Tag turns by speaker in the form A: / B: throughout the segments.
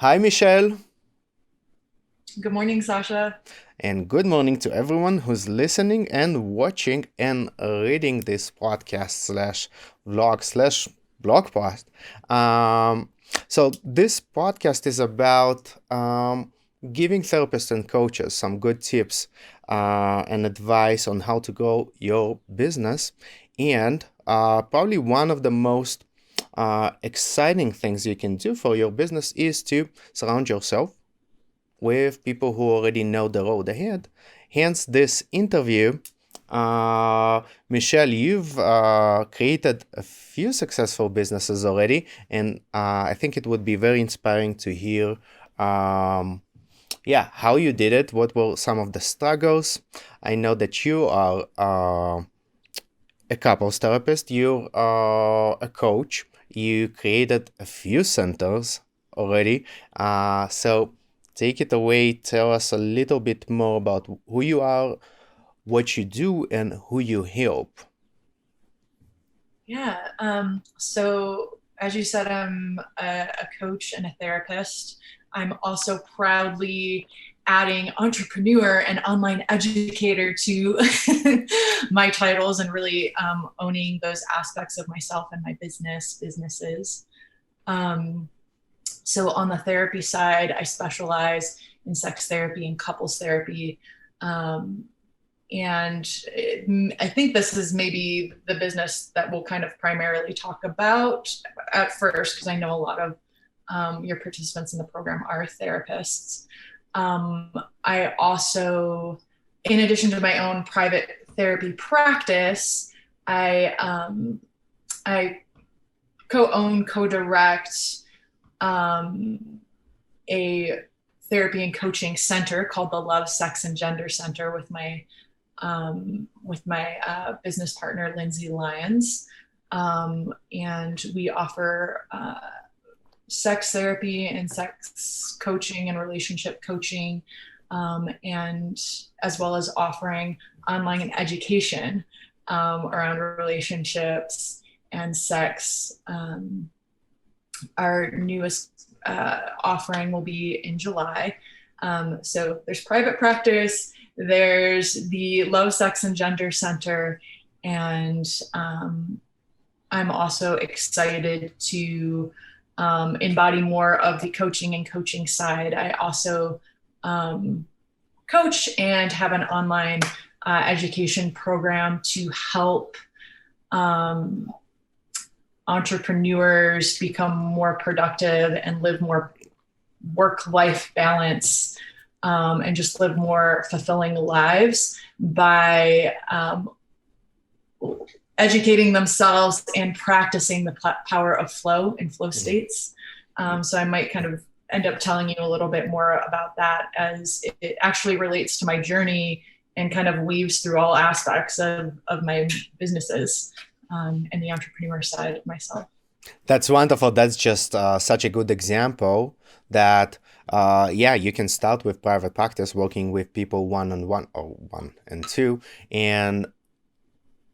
A: Hi, Michelle,
B: Good morning, Sasha.
A: and good morning to everyone who's listening and watching and reading this podcast slash vlog slash blog post. Um, so, this podcast is about giving therapists and coaches some good tips and advice on how to grow your business. And probably one of the most exciting things you can do for your business is to surround yourself with people who already know the road ahead. Hence, this interview. Michelle, you've created a few successful businesses already, and I think it would be very inspiring to hear, how you did it. What were some of the struggles? I know that you are a couples therapist, you are a coach, you created a few centers already. So take it away, tell us a little bit more about who you are, what you do, and who you help.
B: So as you said, I'm a coach and a therapist. I'm also proudly adding entrepreneur and online educator to my titles and really owning those aspects of myself and my businesses. Um, so on the therapy side, I specialize in sex therapy and couples therapy. Um, I think this is maybe the business that we'll kind of primarily talk about at first, because I know a lot of your participants in the program are therapists. Um, I also, in addition to my own private therapy practice, I co-own, co-direct a therapy and coaching center called the Love, Sex, and Gender Center with my business partner, Lindsay Lyons. And we offer sex therapy and sex coaching and relationship coaching, and as well as offering online education around relationships and sex. Our newest offering will be in July. So there's private practice, there's the Love, Sex, and Gender Center, and I'm also excited to embody more of the coaching and coaching side. I also coach and have an online education program to help um, entrepreneurs become more productive and live more work-life balance, and just live more fulfilling lives by educating themselves and practicing the power of flow and flow states. So I might kind of end up telling you a little bit more about that, as it actually relates to my journey and kind of weaves through all aspects of my businesses, and the entrepreneur side of myself.
A: That's wonderful. That's just such a good example that, yeah, you can start with private practice, working with people one on one or one and two, and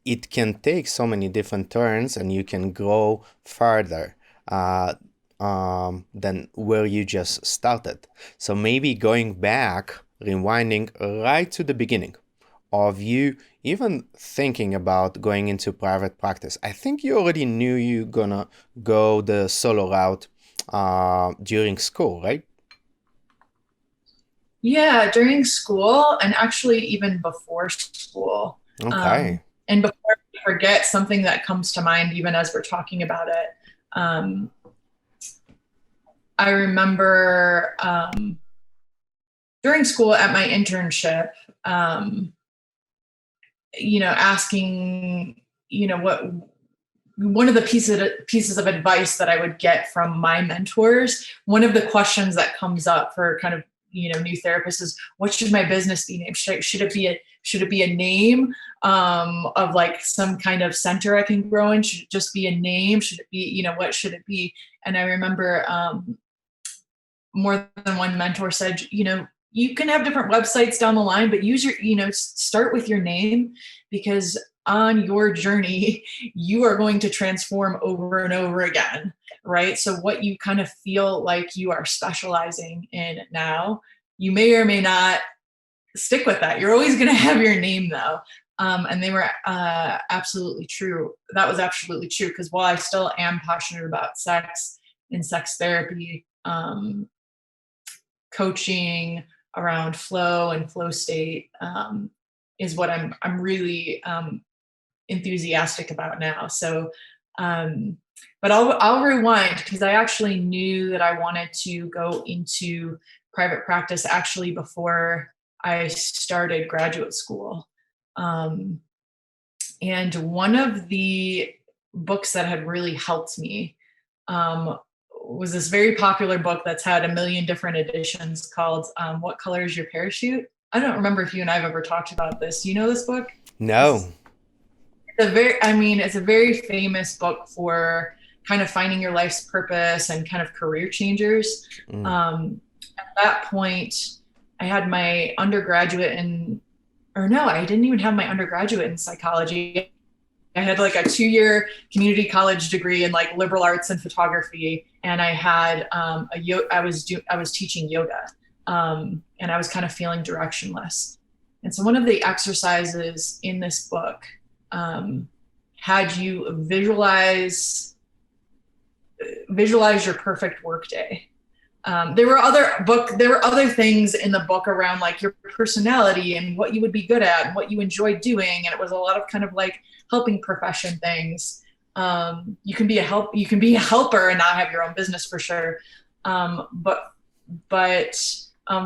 A: it can take so many different turns and you can grow further uh, than where you just started. So maybe going back, rewinding right to the beginning of you even thinking about going into private practice. I think you already knew you're gonna go the solo route during school, right?
B: Yeah, during school and actually even before school.
A: Okay.
B: And before I forget, something that comes to mind even as we're talking about it, um, I remember during school at my internship, um, asking, what one of the pieces of advice that I would get from my mentors. One of the questions that comes up for kind of new therapists is, what should my business be named? Should it be a name of like some kind of center I can grow in? Should it just be a name? Should it be, what should it be? And I remember more than one mentor said, you can have different websites down the line, but use your, start with your name, because on your journey, you are going to transform over and over again, right? So what you kind of feel like you are specializing in now, you may or may not stick with that. You're always going to have your name though. And they were absolutely true. That was absolutely true, because while I still am passionate about sex and sex therapy, coaching around flow and flow state is what I'm really enthusiastic about now. So, but I'll rewind, because I actually knew that I wanted to go into private practice actually before I started graduate school. And one of the books that had really helped me was this very popular book that's had a million different editions called What Color is Your Parachute? I don't remember if you and I've ever talked about this. You know this book?
A: No.
B: It's a very famous book for kind of finding your life's purpose and kind of career changers. At that point, I had my undergraduate I didn't even have my undergraduate in psychology. I had like a 2-year community college degree in like liberal arts and photography. And I had I was teaching yoga. And I was kind of feeling directionless. And so one of the exercises in this book had you visualize your perfect workday. There were other things in the book around like your personality and what you would be good at and what you enjoy doing. And it was a lot of kind of like helping profession things. You can be a helper and not have your own business for sure. But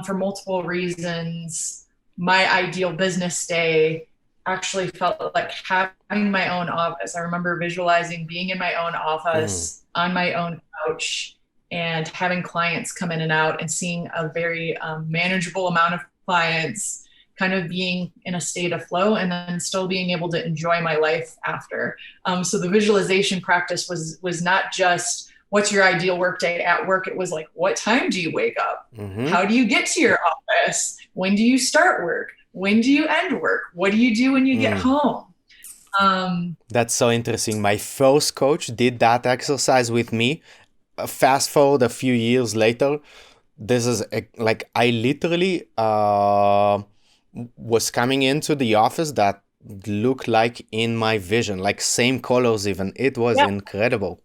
B: for multiple reasons, my ideal business day actually felt like having my own office. I remember visualizing being in my own office on my own couch and having clients come in and out and seeing a very manageable amount of clients, kind of being in a state of flow and then still being able to enjoy my life after. So the visualization practice was not just what's your ideal workday at work. It was like, what time do you wake up? How do you get to your office? When do you start work? When do you end work? What do you do when you get home?
A: That's so interesting. My first coach did that exercise with me. Fast forward a few years later, this is like I literally was coming into the office that looked like in my vision, like same colors even. It was incredible.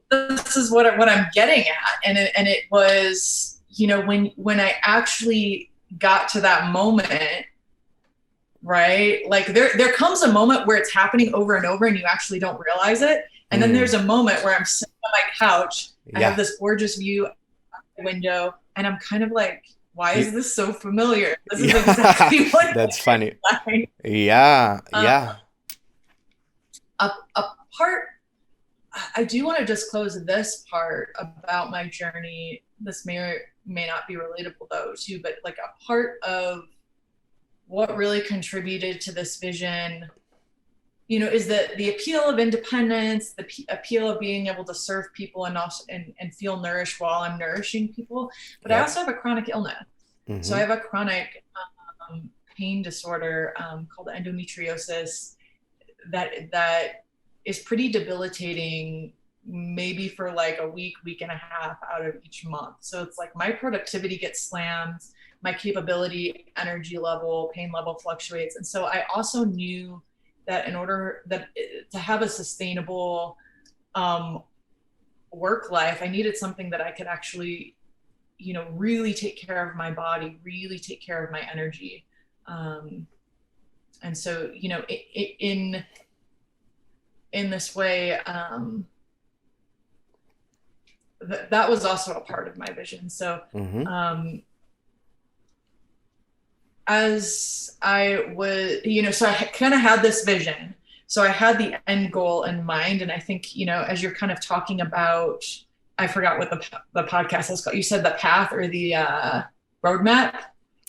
B: This is what I'm getting at. And it was, when I actually got to that moment, right? Like there comes a moment where it's happening over and over and you actually don't realize it. And then there's a moment where I'm sitting on my couch. I have this gorgeous view out the window and I'm kind of like, why is this so familiar? This is exactly what
A: that's funny.
B: Like.
A: Yeah.
B: A part, I do want to disclose this part about my journey. This may or may not be relatable though too, but like a part of what really contributed to this vision, is the appeal of independence, the appeal of being able to serve people and feel nourished while I'm nourishing people. But I also have a chronic illness. So I have a chronic pain disorder called endometriosis that is pretty debilitating, maybe for like a week and a half out of each month. So it's like my productivity gets slammed, my capability, energy level, pain level fluctuates. And so I also knew that in order to have a sustainable work life, I needed something that I could actually, really take care of my body, really take care of my energy. And so, in this way, that was also a part of my vision. So, as I was, so I kind of had this vision. So I had the end goal in mind. And I think, as you're kind of talking about, I forgot what the podcast was called. You said the path or the roadmap,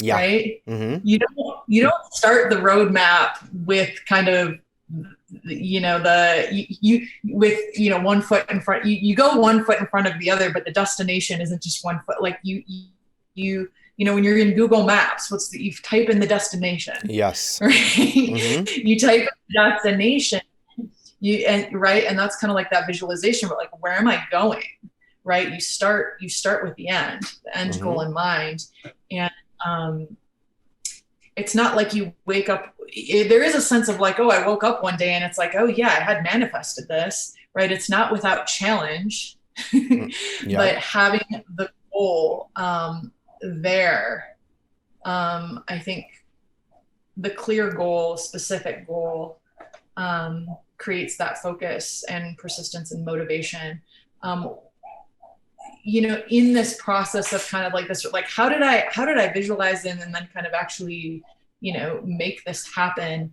B: right? You don't start the roadmap with kind of, with 1 foot in front. You go 1 foot in front of the other, but the destination isn't just 1 foot. Like you when you're in Google Maps, you type in the destination,
A: Yes.
B: right?
A: Mm-hmm.
B: You type in the destination, right, and that's kind of like that visualization. But like, where am I going? Right? You start with the end
A: Mm-hmm.
B: goal in mind, and it's not like you wake up. There is a sense of like, oh, I woke up one day and it's like, oh yeah, I had manifested this, right? It's not without challenge,
A: Yeah.
B: but having the goal there, I think the clear goal, specific goal, creates that focus and persistence and motivation. In this process of kind of like this, like, how did I visualize it and then kind of actually, make this happen?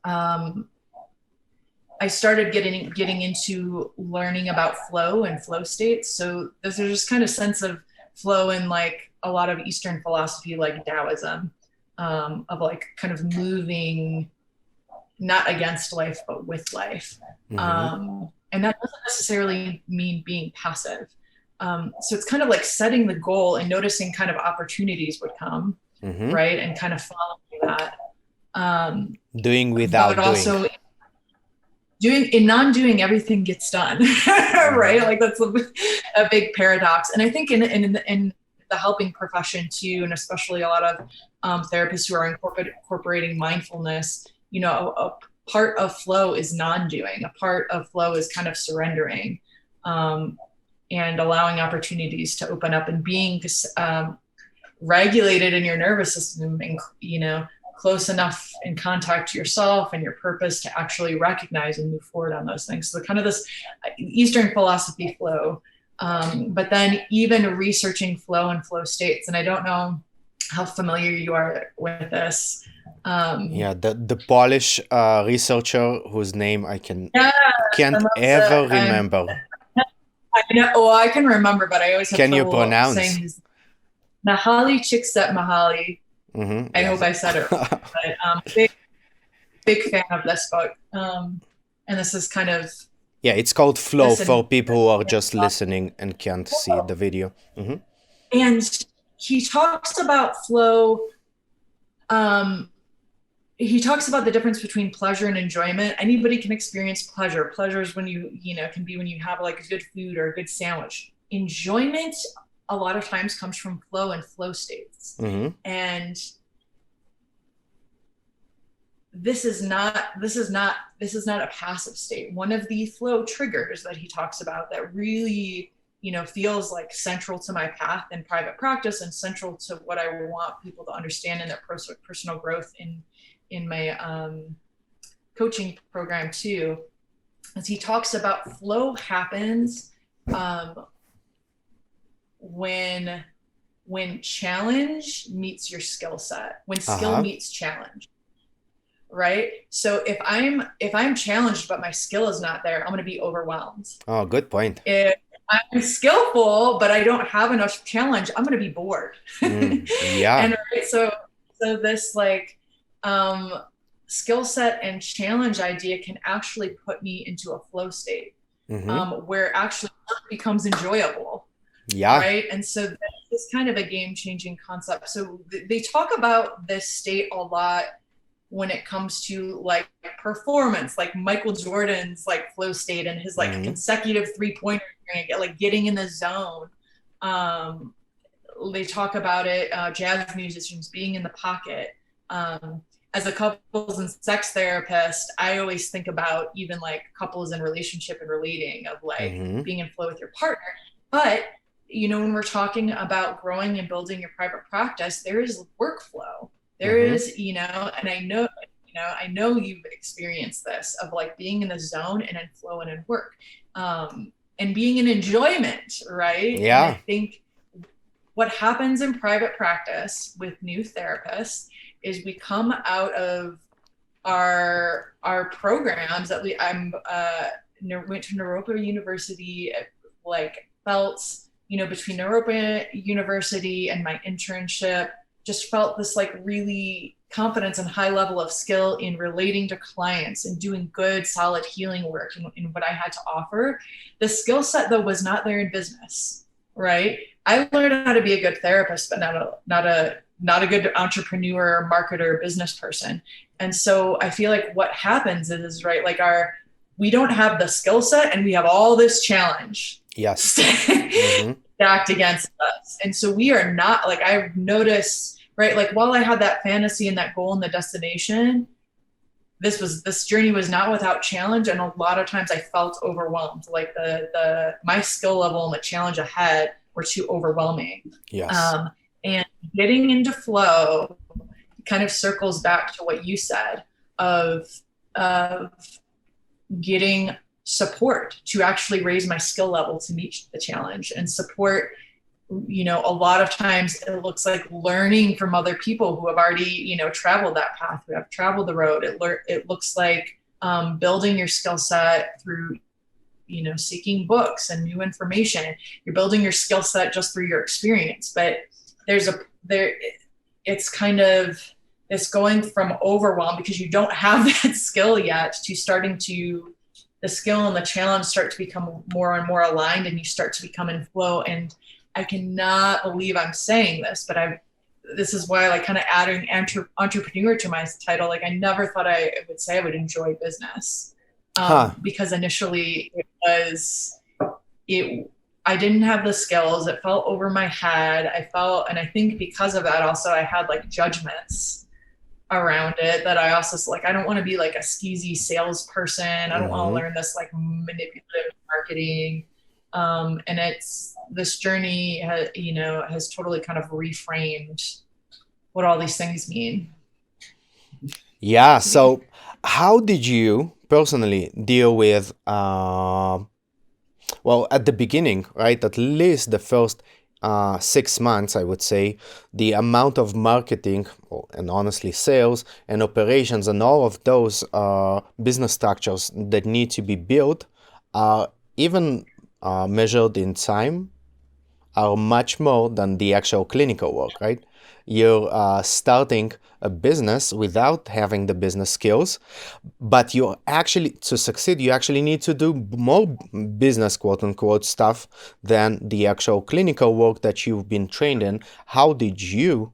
B: I started getting into learning about flow and flow states. So there's just kind of sense of flow in like a lot of Eastern philosophy, like Taoism, of like kind of moving not against life, but with life.
A: Mm-hmm.
B: And that doesn't necessarily mean being passive. So it's kind of like setting the goal and noticing kind of opportunities would come,
A: Mm-hmm.
B: right? And kind of following that.
A: Doing
B: But
A: without doing.
B: also in non-doing, everything gets done, right? Like that's a big paradox. And I think in the helping profession too, and especially a lot of therapists who are incorporating mindfulness, a part of flow is non-doing. A part of flow is kind of surrendering, and allowing opportunities to open up and being regulated in your nervous system, and close enough in contact to yourself and your purpose to actually recognize and move forward on those things. So kind of this Eastern philosophy flow, but then even researching flow and flow states. And I don't know how familiar you are with this.
A: Yeah, the Polish researcher whose name I can't ever remember.
B: I know. Well, I can remember, but I always have
A: Can you
B: trouble saying
A: pronounce?
B: his Nahali Csikszentmihalyi.
A: Mm-hmm.
B: I
A: Yes.
B: hope I said it right, but big fan of this book. And this is kind of
A: Yeah, it's called Flow
B: listen.
A: for people who are just listening and can't see the video. Mm-hmm.
B: And he talks about flow. He talks about the difference between pleasure and enjoyment. Anybody can experience pleasure. Pleasure is when can be when you have like a good food or a good sandwich. Enjoyment a lot of times comes from flow and flow states.
A: Mm-hmm.
B: And this is not a passive state. One of the flow triggers that he talks about that really, feels like central to my path in private practice and central to what I want people to understand in their personal growth in my coaching program too, as he talks about flow happens when challenge meets your skill set, when skill meets challenge, right? So if I'm challenged but my skill is not there, I'm going to be overwhelmed.
A: Oh, good point.
B: If I'm skillful but I don't have enough challenge, I'm going to be bored.
A: Yeah.
B: And right, so this like skill set and challenge idea can actually put me into a flow state, where actually work becomes enjoyable.
A: Yeah.
B: Right. And so this is kind of a game-changing concept. So they talk about this state a lot when it comes to like performance, like Michael Jordan's like flow state and his like consecutive 3-pointer, like getting in the zone. They talk about it, jazz musicians being in the pocket. As a couples and sex therapist, I always think about even like couples in relationship and relating of like being in flow with your partner. But, when we're talking about growing and building your private practice, there is workflow. There is, and I know you've experienced this of like being in the zone and in flow and in work, and being in enjoyment, right?
A: Yeah.
B: And I think what happens in private practice with new therapists is we come out of our programs that went to Naropa University, like felt, between Naropa University and my internship, just felt this like really confidence and high level of skill in relating to clients and doing good, solid healing work in what I had to offer. The skill set though was not there in business, right? I learned how to be a good therapist, but not a good entrepreneur, marketer, business person. And so I feel like what happens is right, like we don't have the skill set and we have all this challenge
A: Yes. Mm-hmm.
B: stacked against us. And so we are not like, I've noticed, right, like while I had that fantasy and that goal and the destination, this journey was not without challenge, and a lot of times I felt overwhelmed, like the my skill level and the challenge ahead were too overwhelming.
A: Yes.
B: And getting into flow kind of circles back to what you said of getting support to actually raise my skill level to meet the challenge. And support, a lot of times it looks like learning from other people who have already, traveled that path, who have traveled the road. It looks like building your skill set through, seeking books and new information. You're building your skill set just through your experience, but it's kind of this going from overwhelm because you don't have that skill yet to starting to the skill and the challenge start to become more and more aligned, and you start to become in flow. And I cannot believe I'm saying this, but this is why I like kind of adding entrepreneur to my title. Like I never thought I would say I would enjoy business because initially I didn't have the skills. It felt over my head. And I think because of that, also I had like judgments around it that I also like, I don't want to be like a skeezy salesperson. I don't want to learn this like manipulative marketing. And this journey has totally kind of reframed what all these things mean.
A: Yeah. So how did you personally deal with, at the beginning, right? At least the first 6 months, I would say, the amount of marketing and honestly sales and operations and all of those business structures that need to be built are even measured in time are much more than the actual clinical work, right? You're starting a business without having the business skills, but to succeed, you actually need to do more business quote unquote stuff than the actual clinical work that you've been trained in. How did you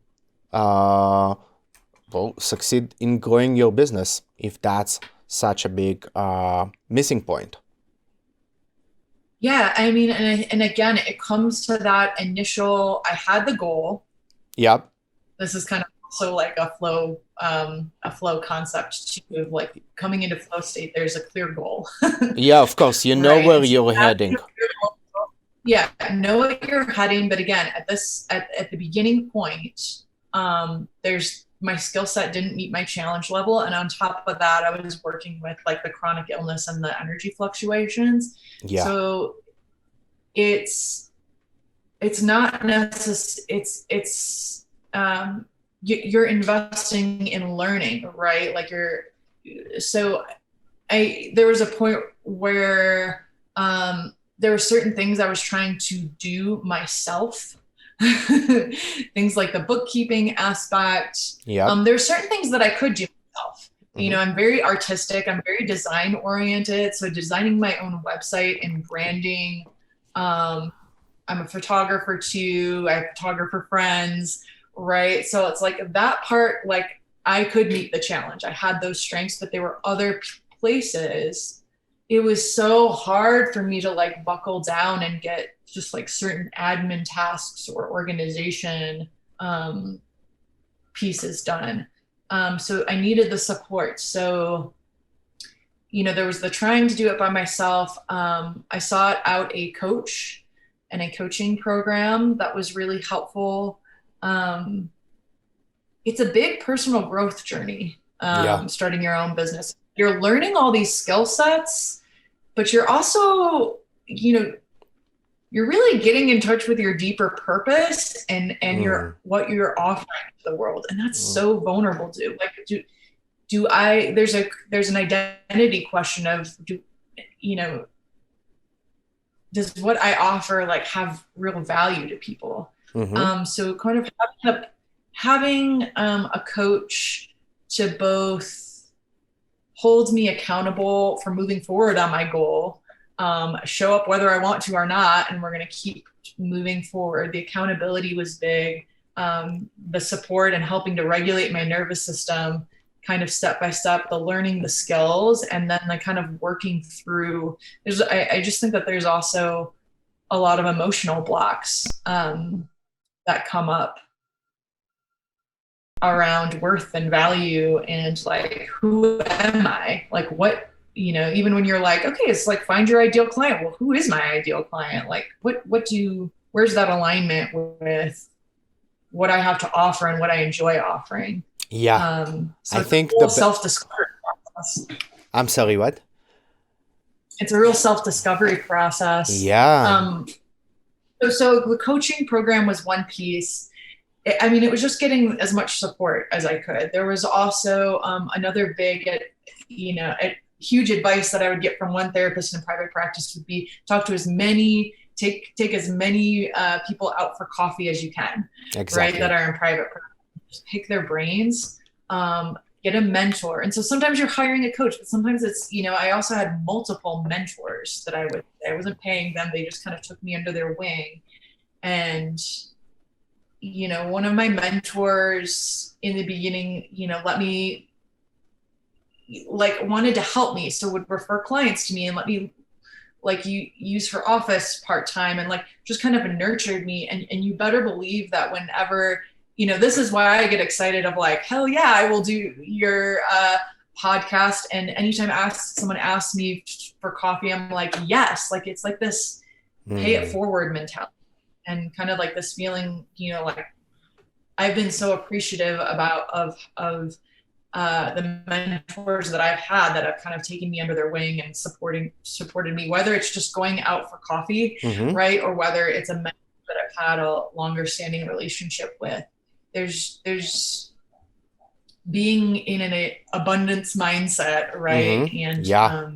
A: succeed in growing your business if that's such a big missing point?
B: Yeah, I mean, and again, it comes to that initial, I had the goal.
A: Yep.
B: This is kind of also like a flow concept too, of like coming into flow state, there's a clear goal.
A: Yeah, of course, you know
B: Right.
A: where
B: So
A: you're heading.
B: yeah, know what you're heading. But again, at the beginning point, there's my skill set didn't meet my challenge level. And on top of that, I was working with like the chronic illness and the energy fluctuations.
A: Yeah.
B: So it's not necessary. You're investing in learning, right? Like there was a point where there were certain things I was trying to do myself. Things like the bookkeeping aspect.
A: Yeah.
B: There's certain things that I could do myself. I'm very artistic. I'm very design oriented. So designing my own website and branding. I'm a photographer too. I have photographer friends, right? So it's like that part, like I could meet the challenge. I had those strengths, but there were other places it was so hard for me to like buckle down and get just like certain admin tasks or organization pieces done. So I needed the support. So, there was the trying to do it by myself. I sought out a coach and a coaching program that was really helpful. It's a big personal growth journey, starting your own business. You're learning all these skill sets, but you're also, you're really getting in touch with your deeper purpose and what you're offering to the world. And that's so vulnerable to like, there's an identity question of, does what I offer like have real value to people? So kind of having a coach to both hold me accountable for moving forward on my goal, show up whether I want to or not, and we're going to keep moving forward. The accountability was big. The support and helping to regulate my nervous system kind of step by step, the learning the skills, and then the kind of working through. I just think that there's also a lot of emotional blocks that come up around worth and value and like, who am I? Like, what, even when you're like, okay, it's like, find your ideal client. Well, who is my ideal client? Like, where's that alignment with what I have to offer and what I enjoy offering?
A: Yeah.
B: So
A: I
B: it's
A: think
B: a real self-discovery process.
A: I'm sorry, what?
B: It's a real self-discovery process.
A: Yeah.
B: So the coaching program was one piece. It was just getting as much support as I could. There was also another big, huge advice that I would get from one therapist in private practice would be take as many people out for coffee as you can,
A: Exactly.
B: right? That are in private practice. Just pick their brains, get a mentor. And so sometimes you're hiring a coach, but sometimes it's, I also had multiple mentors that I wasn't paying them. They just kind of took me under their wing. And one of my mentors in the beginning, wanted to help me. So would refer clients to me and let me use her office part-time and just kind of nurtured me. And you better believe that whenever, this is why I get excited of like, hell yeah, I will do your podcast. And anytime someone asks me for coffee, I'm like, yes, like it's like this pay it forward mentality. And kind of like this feeling, I've been so appreciative of the mentors that I've had that have kind of taken me under their wing and supported me, whether it's just going out for coffee, right? Or whether it's a mentor that I've had a longer standing relationship with. There's being in an abundance mindset, right? And
A: yeah.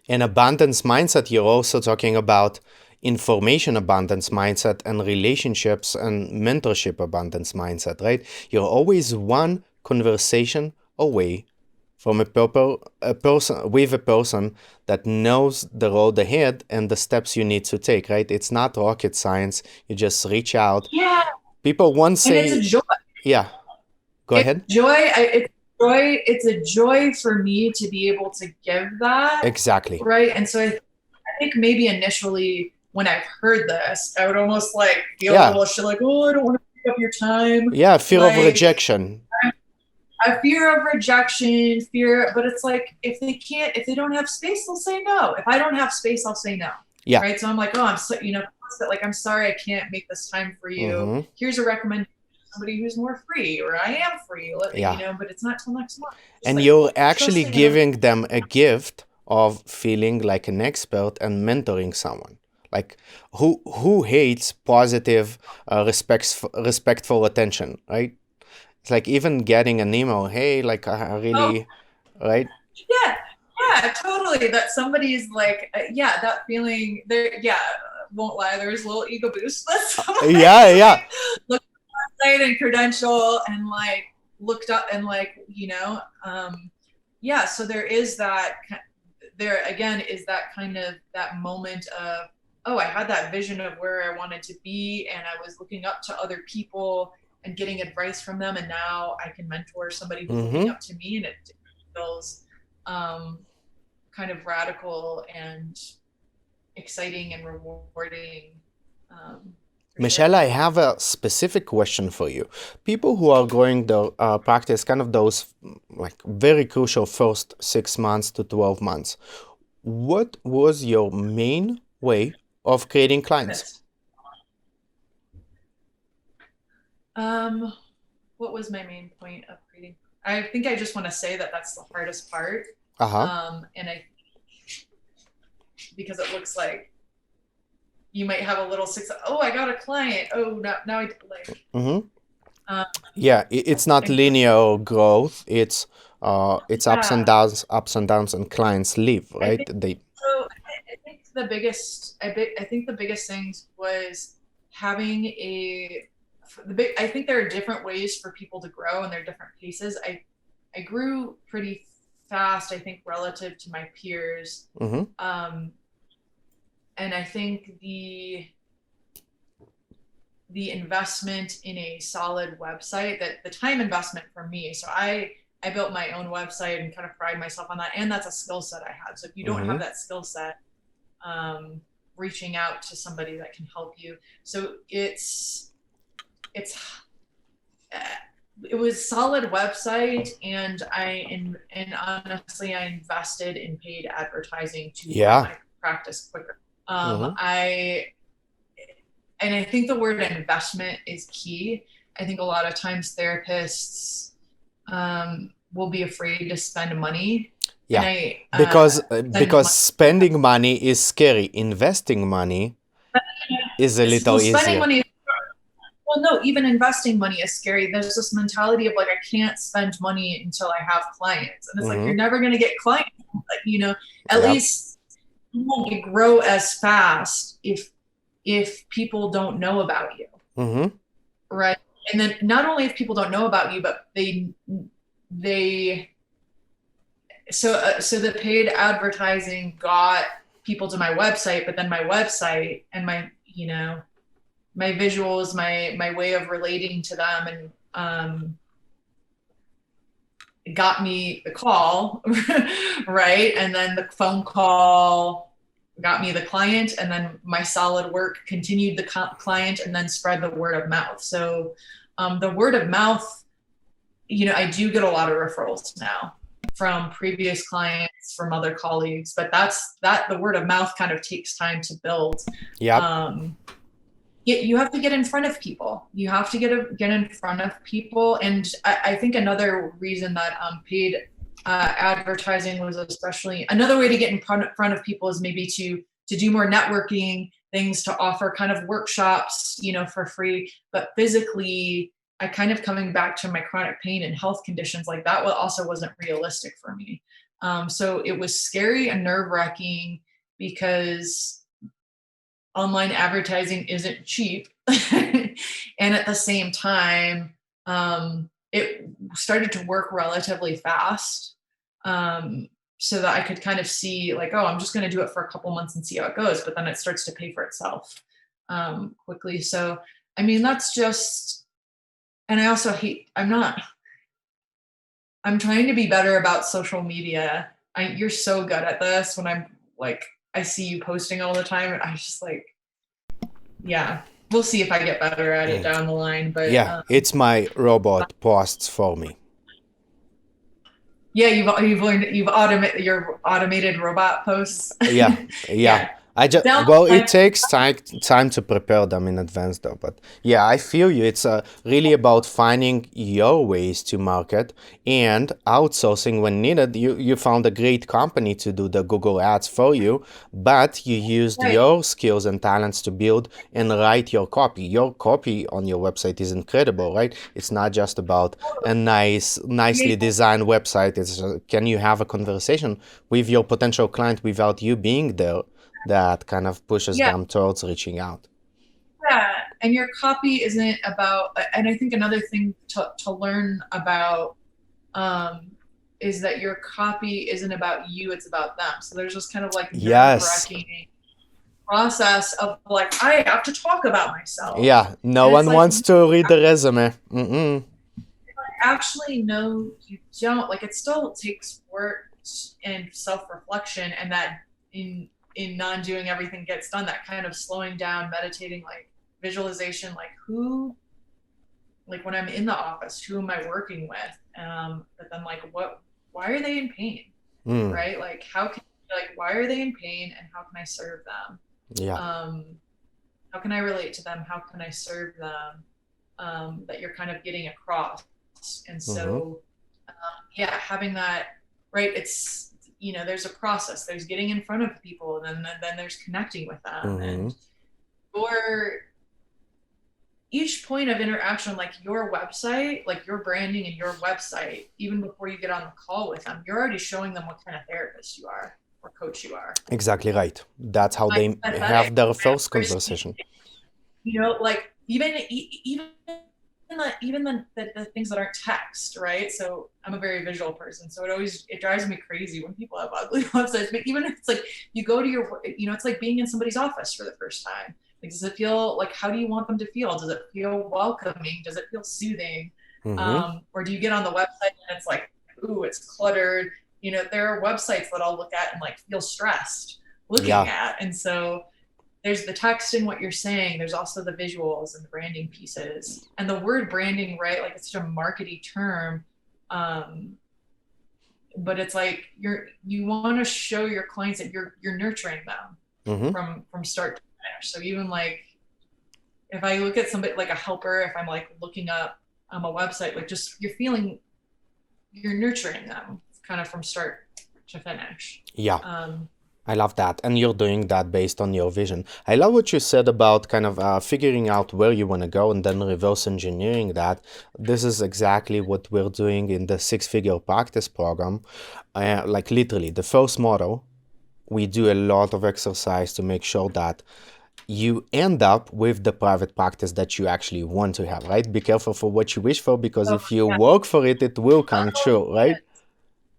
A: An abundance mindset, you're also talking about information abundance mindset and relationships and mentorship abundance mindset, right? You're always one conversation away from a person that knows the road ahead and the steps you need to take, right? It's not rocket science. You just reach out.
B: Yeah.
A: People once say,
B: and it's a joy.
A: Yeah, go ahead.
B: It's a joy for me to be able to give that.
A: Exactly.
B: Right. And so I think maybe initially when I've heard this, I would almost feel a little shit like, oh, I don't want to pick up your time.
A: Yeah, fear of rejection.
B: A fear of rejection, but it's like, if they don't have space, they'll say no. If I don't have space, I'll say no.
A: Yeah.
B: Right. So I'm like, oh, I'm sorry, I can't make this time for you. Here's a recommendation. Somebody who's more free, or I am free, but it's not till next month.
A: And you're actually giving them a gift of feeling like an expert and mentoring someone. Like who hates positive, respectful attention, right? It's like even getting an email, hey, like I really, right?
B: Yeah, totally. That somebody's like, that feeling there. Yeah, won't lie. There's a little ego boost.
A: Yeah.
B: Look and credential and looked up and so there is that. There again is that kind of that moment of, oh, I had that vision of where I wanted to be, and I was looking up to other people and getting advice from them, and now I can mentor somebody who's looking up to me, and it feels kind of radical and exciting and rewarding.
A: Michelle, I have a specific question for you. People who are going to practice kind of those very crucial first 6 months to 12 months, what was your main way of creating clients?
B: What was my main point of creating? I think I just want to say that that's the hardest part. And because it looks like you might have a little success. Oh, I got a client. Oh, now I
A: it's not linear growth. It's ups and downs, and clients leave, right?
B: I think the biggest things was having I think there are different ways for people to grow, and there are different paces. I grew pretty fast, I think, relative to my peers.
A: Mm-hmm.
B: And I think the investment in a solid website, that the time investment for me. So I built my own website and kind of pride myself on that. And that's a skill set I had. So if you don't have
A: Mm-hmm.
B: that skill set, reaching out to somebody that can help you. So it was solid website, and honestly, I invested in paid advertising to grow
A: Yeah.
B: my practice quicker.
A: Mm-hmm.
B: I think the word investment is key. I think a lot of times therapists will be afraid to spend money, and
A: Yeah. Because
B: spend
A: because
B: money.
A: spending money is scary. Investing money is a little
B: Well, spending
A: easier.
B: money. Well, no, even investing money is scary. There's this mentality of like, I can't spend money until I have clients, and it's like
A: Mm-hmm.
B: you're never going to get clients. At
A: Yep.
B: least you won't grow as fast if people don't know about you,
A: Mm-hmm.
B: right? And then not only if people don't know about you, but they so the paid advertising got people to my website, but then my website and my visuals, my way of relating to them, and it got me the call, right? And then the phone call got me the client, and then my solid work continued the client, and then spread the word of mouth. So the word of mouth, I do get a lot of referrals now from previous clients, from other colleagues, but the word of mouth kind of takes time to build.
A: Yep.
B: You have to get in front of people. You have to get in front of people. And I think another reason that paid advertising was especially another way to get in front of people is maybe to do more networking things, to offer kind of workshops, for free. But physically, I kind of coming back to my chronic pain and health conditions like that also wasn't realistic for me. So it was scary and nerve-wracking because online advertising isn't cheap. And at the same time, it started to work relatively fast. So that I could kind of see like, oh, I'm just going to do it for a couple months and see how it goes. But then it starts to pay for itself quickly. So, I mean, that's just, and I also I'm trying to be better about social media. You're so good at this. When I'm like, I see you posting all the time, and I just like, yeah, we'll see if I get better at it down the line. But
A: Yeah, it's my robot posts for me.
B: yeah, you've learned, you've automated your automated robot posts.
A: Yeah, yeah.
B: Yeah, down
A: Well,
B: the
A: it
B: line,
A: takes time to prepare them in advance, though. But yeah, I feel you. It's really about finding your ways to market and outsourcing when needed. You found a great company to do the Google ads for you, but you used
B: right.
A: your skills and talents to build and write your copy. Your copy on your website is incredible, right? It's not just about a nicely designed website. It's can you have a conversation with your potential client without you being there? That kind of pushes
B: Yeah,
A: them towards reaching out.
B: yeah. And your copy isn't about, and I think another thing to learn about is that your copy isn't about you, it's about them. So there's just kind of like
A: Yes.
B: nerve-wracking process of like, I have to talk about myself.
A: Yeah. No
B: And it's
A: one
B: like,
A: wants to read the resume. Mm-mm.
B: actually, no, you don't. Like, it still takes work and self-reflection, and that in non-doing everything gets done, that kind of slowing down, meditating, like visualization, like when I'm in the office, who am I working with? But then like, why are they in pain?
A: Mm.
B: Right? Like, why are they in pain, and how can I serve them?
A: Yeah.
B: How can I relate to them? How can I serve them? That you're kind of getting across. And
A: Mm-hmm.
B: so, yeah, having that, right? It's, there's a process. There's getting in front of people, and then there's connecting with them,
A: Mm-hmm.
B: and your each point of interaction, like your website, like your branding and your website, even before you get on the call with them, you're already showing them what kind of therapist you are or coach you are.
A: Exactly right. That's how
B: Like
A: they
B: empathetic,
A: have their
B: right?
A: first conversation.
B: Like even the things that aren't text, right? So I'm a very visual person, so it drives me crazy when people have ugly websites. But even if it's like you go to your, it's like being in somebody's office for the first time. Like, does it feel like, how do you want them to feel? Does it feel welcoming? Does it feel soothing?
A: Mm-hmm.
B: Or do you get on the website and it's like, ooh, it's cluttered? There are websites that I'll look at and like feel stressed looking
A: Yeah.
B: at. And so there's the text and what you're saying. There's also the visuals and the branding pieces. And the word branding, right? Like, it's such a markety term. But it's like you want to show your clients that you're nurturing them
A: Mm-hmm.
B: from start to finish. So even like if I look at somebody like a helper, if I'm like looking up a website, like just you're nurturing them kind of from start to finish.
A: Yeah. I love that. And you're doing that based on your vision. I love what you said about kind of figuring out where you want to go and then reverse engineering that. This is exactly what we're doing in the six-figure practice program. Like literally, the first model, we do a lot of exercise to make sure that you end up with the private practice that you actually want to have, right? Be careful for what you wish for, because
B: Oh,
A: if you
B: yeah.
A: work for it, it will come true, right?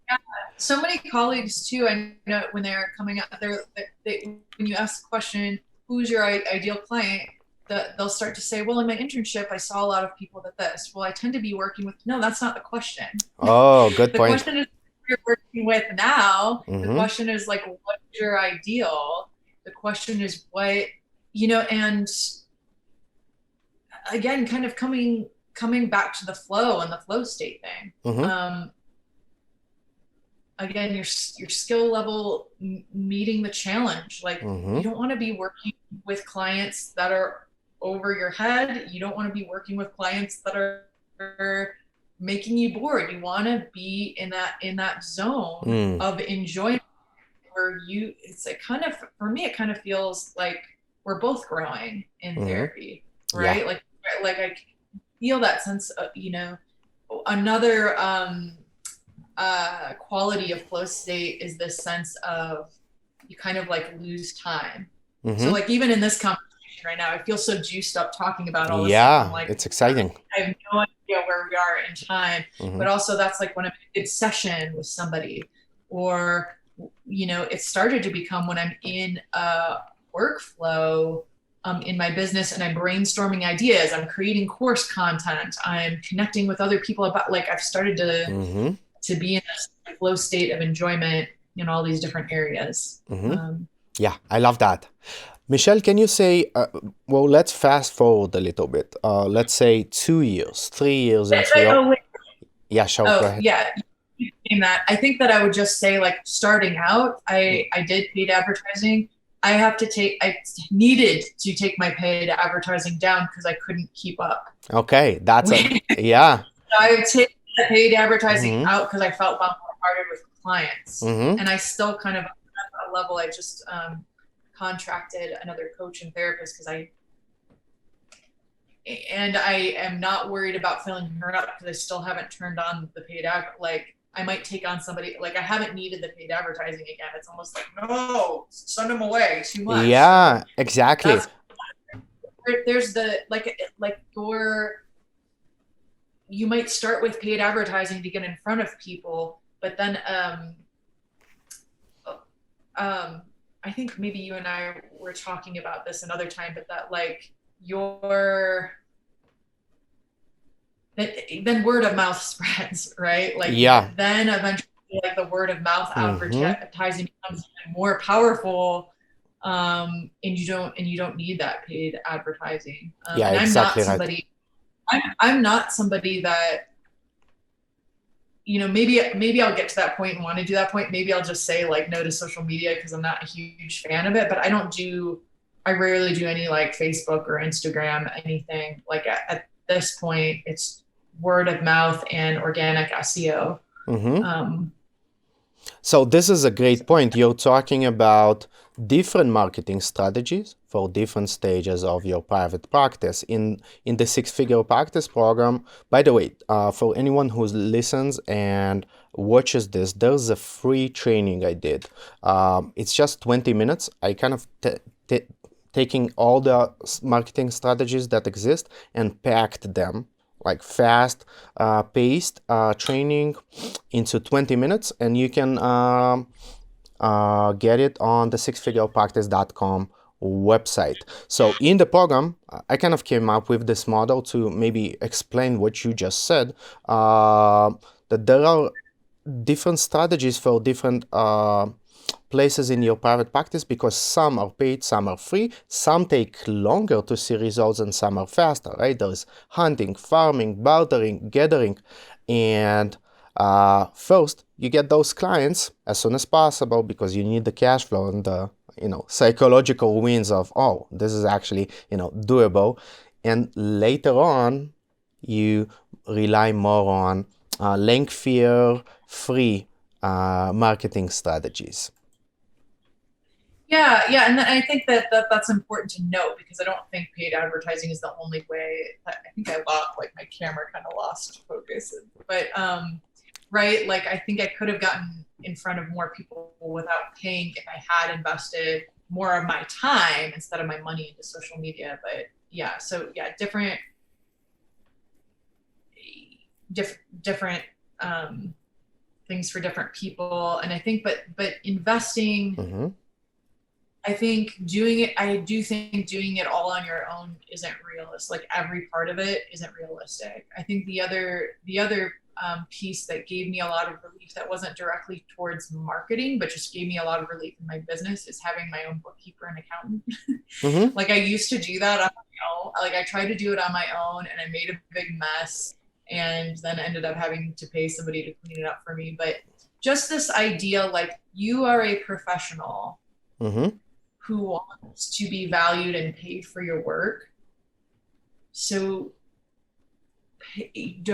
B: Yeah. So many colleagues too, I know when they're coming up, when you ask the question, who's your ideal client, they'll start to say, well, in my internship, I saw a lot of people that this. Well, I tend to be working with, no, that's not the question.
A: Oh, good
B: The
A: point.
B: question is who you're working with now. The
A: Mm-hmm.
B: question is like, what's your ideal? The question is what, and again, kind of coming back to the flow and the flow state thing.
A: Mm-hmm.
B: Again, your skill level meeting the challenge. Like,
A: Mm-hmm.
B: you don't want to be working with clients that are over your head. You don't want to be working with clients that are making you bored. You want to be in that zone of enjoyment where it's a kind of, for me, it kind of feels like we're both growing in therapy,
A: Yeah.
B: right? Like I feel that sense of, another quality of flow state is this sense of you kind of like lose time.
A: Mm-hmm.
B: So like even in this conversation right now, I feel so juiced up talking about all this stuff. I'm
A: Yeah,
B: like,
A: it's exciting.
B: I have no idea where we are in time.
A: Mm-hmm.
B: But also that's like when I'm in a good session with somebody, or it started to become when I'm in a workflow in my business and I'm brainstorming ideas, I'm creating course content, I'm connecting with other people about, like, I've started to be in a flow state of enjoyment in all these different areas.
A: Yeah, I love that. Michelle, can you say, well, let's fast forward a little bit. Let's say 2 years, 3 years into your... Yeah, sure, go ahead.
B: Yeah. That I think that I would just say, like, starting out, I did paid advertising. I needed to take my paid advertising down because I couldn't keep up.
A: Okay, that's yeah.
B: I would take the paid advertising out because I felt bombarded with clients. And I still kind of, at that level, I just contracted another coach and therapist because I am not worried about filling her up because I still haven't turned on the paid ad. Like, I might take on somebody, like, I haven't needed the paid advertising again. It's almost like, no, send them away, too much.
A: Yeah, exactly.
B: There's the, you might start with paid advertising to get in front of people, but then I think maybe you and I were talking about this another time, but that, like, then word of mouth spreads, right? Like,
A: yeah.
B: Then eventually, like, the word of mouth advertising becomes more powerful, and you don't need that paid advertising.
A: Yeah,
B: and
A: exactly.
B: I'm not somebody that, maybe I'll get to that point and want to do that point. Maybe I'll just say, like, no to social media because I'm not a huge fan of it. But I rarely do any, like, Facebook or Instagram, anything. Like, at this point, it's word of mouth and organic SEO.
A: So this is a great point. You're talking about different marketing strategies for different stages of your private practice. In the six-figure practice program, by the way, for anyone who listens and watches this, there's a free training I did. It's just 20 minutes. I kind of taking all the marketing strategies that exist and packed them like fast paced training into 20 minutes, and you can get it on the sixfigurepractice.com website. So in the program, I kind of came up with this model to maybe explain what you just said, that there are different strategies for different places in your private practice, because some are paid, some are free, some take longer to see results, and some are faster, right? There's hunting, farming, bartering, gathering, and first you get those clients as soon as possible because you need the cash flow and the psychological wins of, oh, this is actually doable, and later on you rely more on lengthier free marketing strategies.
B: Yeah, and I think that's important to note, because I don't think paid advertising is the only way. I think I lost, like, my camera kind of lost focus, but right, like, I think I could have gotten in front of more people without paying if I had invested more of my time instead of my money into social media. But yeah, so yeah, different things for different people, and I think, but investing.
A: Mm-hmm.
B: I do think doing it all on your own isn't realistic. Like, every part of it isn't realistic. I think the other piece that gave me a lot of relief, that wasn't directly towards marketing, but just gave me a lot of relief in my business, is having my own bookkeeper and accountant.
A: Mm-hmm.
B: Like, I used to do that on my own. Like, I tried to do it on my own, and I made a big mess, and then ended up having to pay somebody to clean it up for me. But just this idea, like, you are a professional.
A: Mm-hmm.
B: Who wants to be valued and paid for your work. So it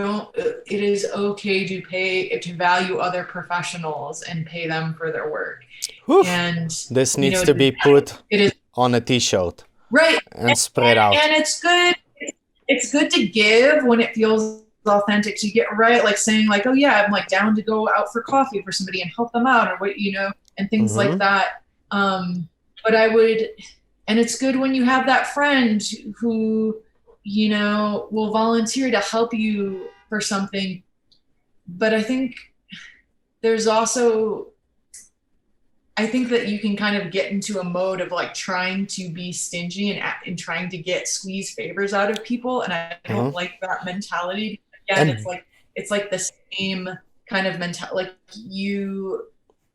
B: is okay to value other professionals and pay them for their work.
A: Oof.
B: And
A: this needs to be put on a t-shirt,
B: right,
A: and spread out.
B: And it's good to give when it feels authentic to get, right, like saying, like, oh yeah, I'm like down to go out for coffee for somebody and help them out, or what, and things
A: Mm-hmm.
B: like that. But and it's good when you have that friend who, will volunteer to help you for something. But I think I think that you can kind of get into a mode of, like, trying to be stingy and trying to squeeze favors out of people. And I don't like that mentality. Again, it's like the same kind of mentality. Like, you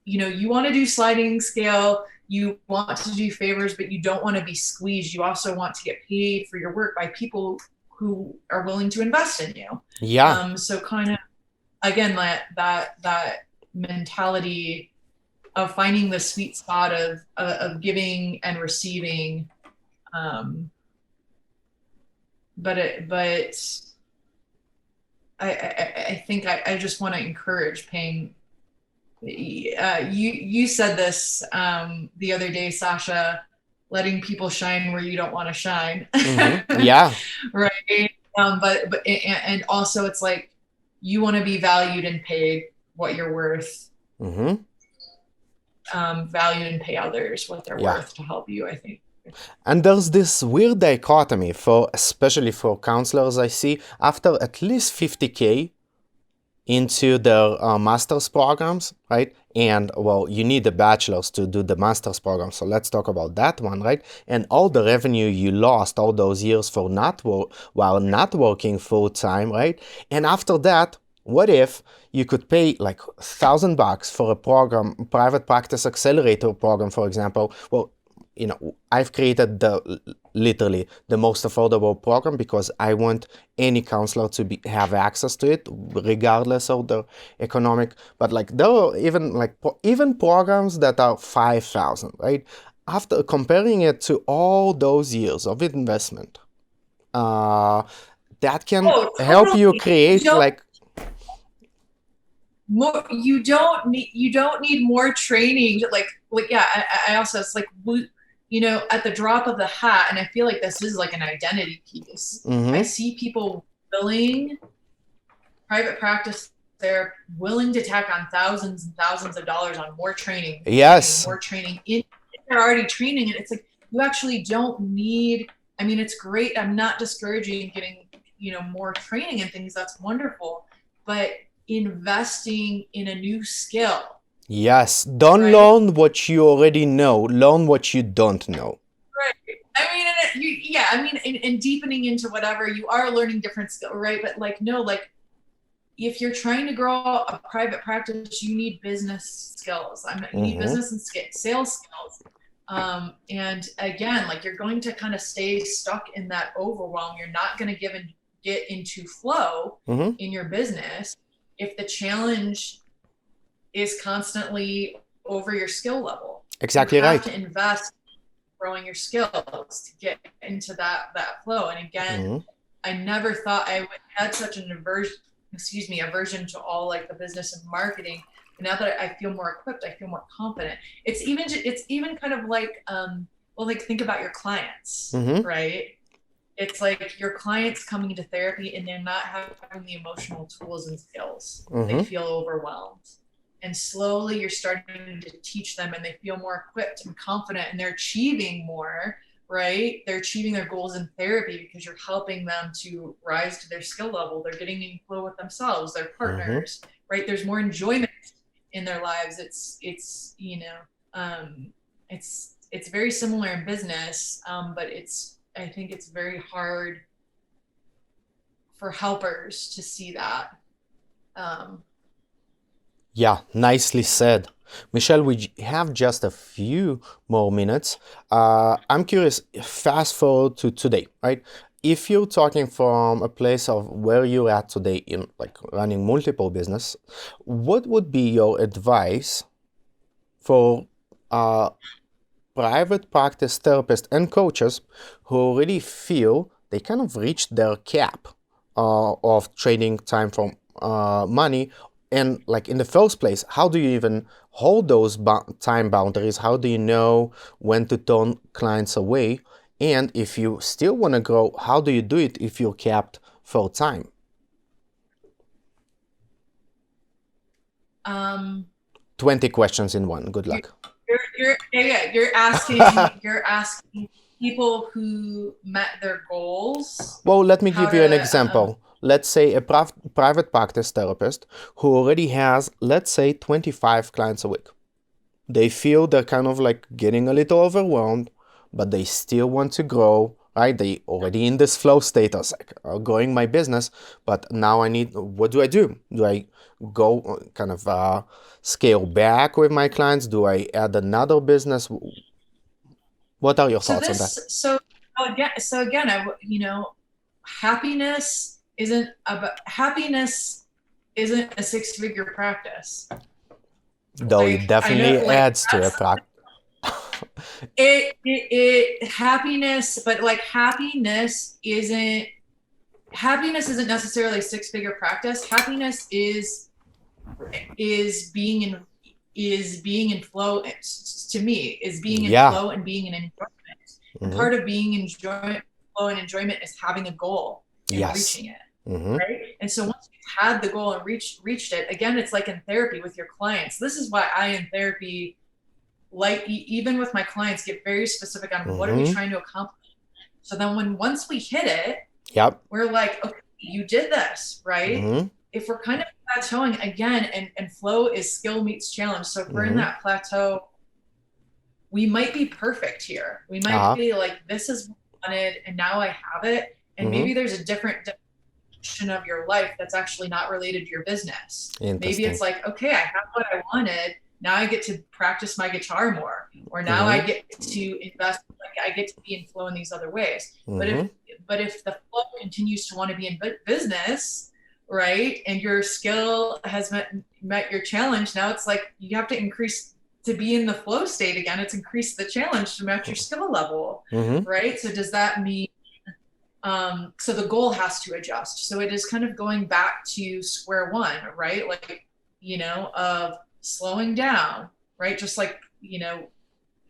B: want to do sliding scale. You want to do favors, but you don't want to be squeezed. You also want to get paid for your work by people who are willing to invest in you.
A: Yeah.
B: So kind of, again, that mentality of finding the sweet spot of giving and receiving. But I think I just want to encourage paying. You said this the other day, Sasha, letting people shine where you don't want to shine.
A: Mm-hmm. Yeah.
B: Right. But also, it's like, you want to be valued and paid what you're worth.
A: Mm-hmm.
B: Value and pay others what they're worth to help you, I think.
A: And there's this weird dichotomy, especially for counselors, I see, after at least 50K into their master's programs, right? And, well, you need a bachelor's to do the master's program, so let's talk about that one, right? And all the revenue you lost all those years for while not working full-time, right? And after that, what if you could pay like $1,000 for a program, private practice accelerator program, for example? Well, I've created literally the most affordable program because I want any counselor to have access to it, regardless of the economic. But like, there are even programs that are $5,000, right? After comparing it to all those years of investment, that can help you create like.
B: More, you don't need more training. Like yeah, I also, it's like, at the drop of the hat, and I feel like this is like an identity piece.
A: Mm-hmm.
B: I see people private practice, they're willing to tack on thousands and thousands of dollars on more training.
A: Yes.
B: More training. They're already training, and it's like, you actually don't need. I mean, it's great. I'm not discouraging getting more training and things, that's wonderful. But investing in a new skill,
A: Yes, don't
B: right?
A: learn what you already know, learn what you don't know.
B: Right. I mean, and deepening into whatever you are learning different skill, right? But like, no, like if you're trying to grow a private practice, you need business skills. You need
A: Mm-hmm.
B: business and sales skills. And again, like you're going to kind of stay stuck in that overwhelm. You're not going to get into flow
A: Mm-hmm.
B: in your business if the challenge is constantly over your skill level. You
A: Exactly
B: have
A: right.
B: to invest growing your skills to get into that flow. And again,
A: Mm-hmm.
B: I never thought I had such an aversion to all like the business and marketing. But now that I feel more equipped, I feel more confident. It's even kind of like well, like think about your clients,
A: Mm-hmm.
B: right? It's like your clients coming into therapy and they're not having the emotional tools and skills. They
A: Mm-hmm.
B: feel overwhelmed. And slowly you're starting to teach them and they feel more equipped and confident and they're achieving more, right? They're achieving their goals in therapy because you're helping them to rise to their skill level. They're getting in flow with themselves, their
A: Mm-hmm.
B: partners, right? There's more enjoyment in their lives. It's very similar in business, but I think it's very hard for helpers to see that.
A: Yeah, nicely said. Michelle, we have just a few more minutes. I'm curious, fast forward to today, right? If you're talking from a place of where you're at today in like running multiple business, what would be your advice for private practice therapists and coaches who already feel they kind of reached their cap of trading time for money? And like in the first place, how do you even hold those time boundaries? How do you know when to turn clients away? And if you still want to grow, how do you do it if you're capped for time?
B: Um,
A: 20 questions in one. Good luck.
B: you're asking people who met their goals
A: Well, let me
B: how
A: give you an
B: to
A: example. Let's say a private practice therapist who already has, let's say, 25 clients a week. They feel they're kind of like getting a little overwhelmed, but they still want to grow, right? They already in this flow state of like growing my business, but now I need, what do I do? Do I go kind of scale back with my clients? Do I add another business? What are your
B: so
A: thoughts on that?
B: this so again happiness isn't a six-figure practice.
A: Though it
B: Like I know
A: definitely
B: like
A: adds to a
B: that's
A: practice.
B: it happiness, but like happiness isn't necessarily a six-figure practice. Happiness is being in flow. To me, is being in
A: Yeah.
B: flow and being in enjoyment. And
A: Mm-hmm.
B: part of being in flow and enjoyment is having a goal and
A: Yes.
B: reaching it.
A: Mm-hmm.
B: Right. And so once you've had the goal and reached it, again, it's like in therapy with your clients. This is why I in therapy, like even with my clients, get very specific on what are we
A: Mm-hmm.
B: trying to accomplish. So then once we hit it,
A: Yep.
B: we're like, okay, you did this, right?
A: Mm-hmm.
B: If we're kind of plateauing again, and flow is skill meets challenge. So if we're in
A: Mm-hmm.
B: that plateau, we might be perfect here. We might
A: Uh-huh.
B: be like, this is what I wanted, and now I have it. And
A: Mm-hmm.
B: maybe there's a different dimension of your life that's actually not related to your business. Maybe
A: Interesting.
B: it's like, okay, I have what I wanted. Now I get to practice my guitar more, or now I
A: Mm-hmm.
B: get to invest. Like I get to be in flow in these other ways.
A: Mm-hmm.
B: But if the flow continues to want to be in business, right, and your skill has met your challenge, now it's like you have to increase to be in the flow state again. It's increased the challenge to match your skill level,
A: Mm-hmm.
B: right? So does that mean so the goal has to adjust. So it is kind of going back to square one, right? Like, of slowing down, right? Just like,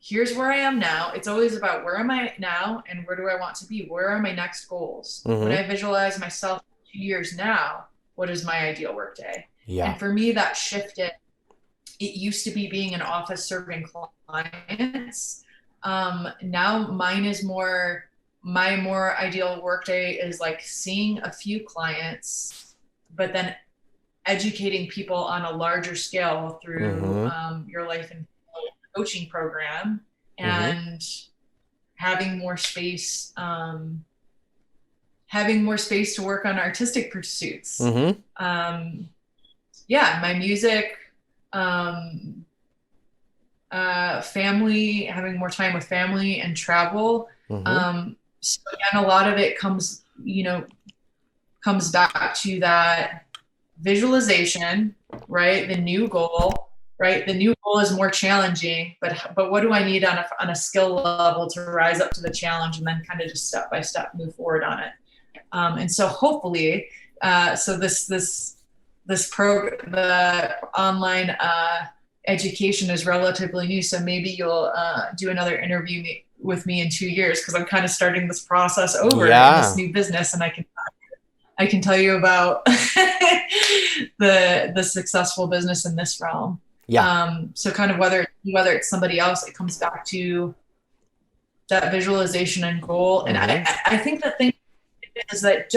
B: here's where I am now. It's always about where am I now and where do I want to be? Where are my next goals? When
A: Mm-hmm.
B: I visualize myself 2 years now, what is my ideal workday?
A: Yeah.
B: And for me, that shifted. It used to be being an office serving clients. Now mine is more my more ideal workday is like seeing a few clients, but then educating people on a larger scale through
A: Mm-hmm.
B: your life and coaching program,
A: Mm-hmm.
B: and having more space, having more space to work on artistic pursuits.
A: Mm-hmm.
B: Yeah, my music, um, family, having more time with family and travel.
A: Mm-hmm.
B: So again, a lot of it comes, comes back to that visualization, right? The new goal, right? The new goal is more challenging, but what do I need on a skill level to rise up to the challenge, and then kind of just step by step move forward on it. And so hopefully, so the online education is relatively new. So maybe you'll do another interview with me in 2 years, because I'm kind of starting this process over in this
A: Yeah.
B: new business, and I can tell you about the successful business in this realm.
A: Yeah.
B: So kind of whether it's somebody else, it comes back to that visualization and goal. And
A: Mm-hmm.
B: I think the thing is that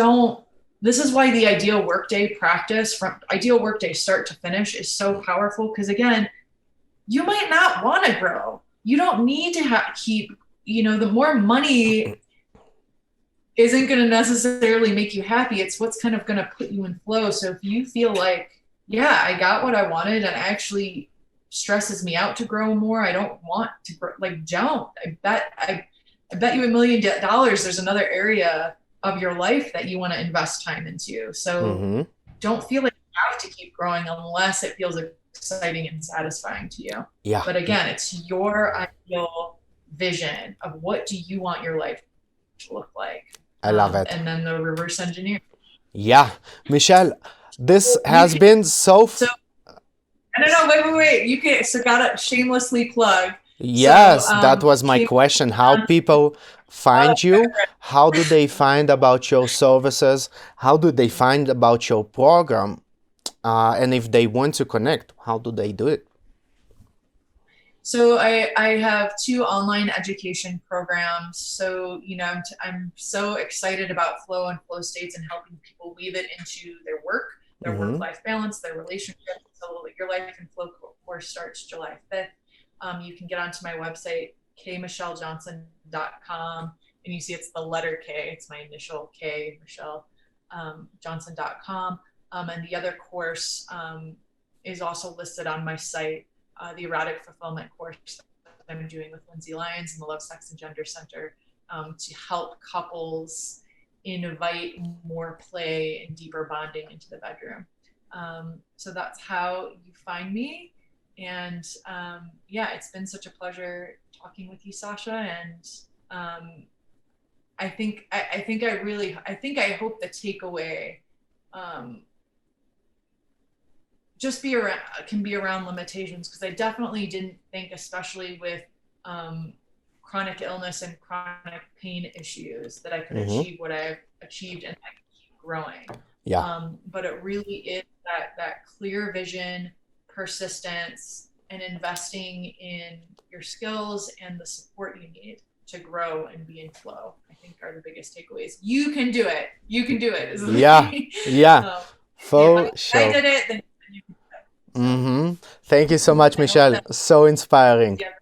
B: this is why the ideal workday practice from ideal workday start to finish is so powerful, because again, you might not want to grow. You don't need to keep, the more money isn't going to necessarily make you happy. It's what's kind of going to put you in flow. So if you feel like, yeah, I got what I wanted and actually stresses me out to grow more, I don't want to grow, like, don't. I bet you $1 million there's another area of your life that you want to invest time into. So
A: Mm-hmm.
B: don't feel like you have to keep growing unless it feels exciting and satisfying to you.
A: Yeah.
B: But again, it's your ideal vision of what do you want your life to look like.
A: I love it.
B: And then the reverse engineer.
A: Yeah. Michelle, this
B: You
A: has
B: can,
A: been so
B: so I don't know, wait. You can, so gotta shamelessly plug. So
A: yes, that was my question. How people
B: uh,
A: find you? How do they find about your services? How do they find about your program? And if they want to connect, how do they do it?
B: So I have 2 online education programs. So, I'm so excited about flow and flow states and helping people weave it into their work, their
A: Mm-hmm.
B: work-life balance, their relationship. So your life and flow course starts July 5th. You can get onto my website, kmichellejohnson.com, and you see it's the letter K. It's my initial K, Michelle, Johnson.com. And the other course is also listed on my site, the erotic fulfillment course that I'm doing with Lindsay Lyons and the Love, Sex, and Gender Center, to help couples invite more play and deeper bonding into the bedroom. So that's how you find me. And yeah, it's been such a pleasure talking with you, Sasha. And I hope the takeaway just can be around limitations, because I definitely didn't think, especially with chronic illness and chronic pain issues, that I could
A: Mm-hmm.
B: achieve what I've achieved and I could keep growing.
A: Yeah.
B: But it really is that clear vision, persistence, and investing in your skills and the support you need to grow and be in flow, I think, are the biggest takeaways. You can do it. You can do it.
A: Yeah. Yeah. For
B: If I
A: sure.
B: did it, then you can do it. So
A: Mm-hmm. Thank you so much,
B: I hope
A: Michelle.
B: that
A: So inspiring.
B: yeah,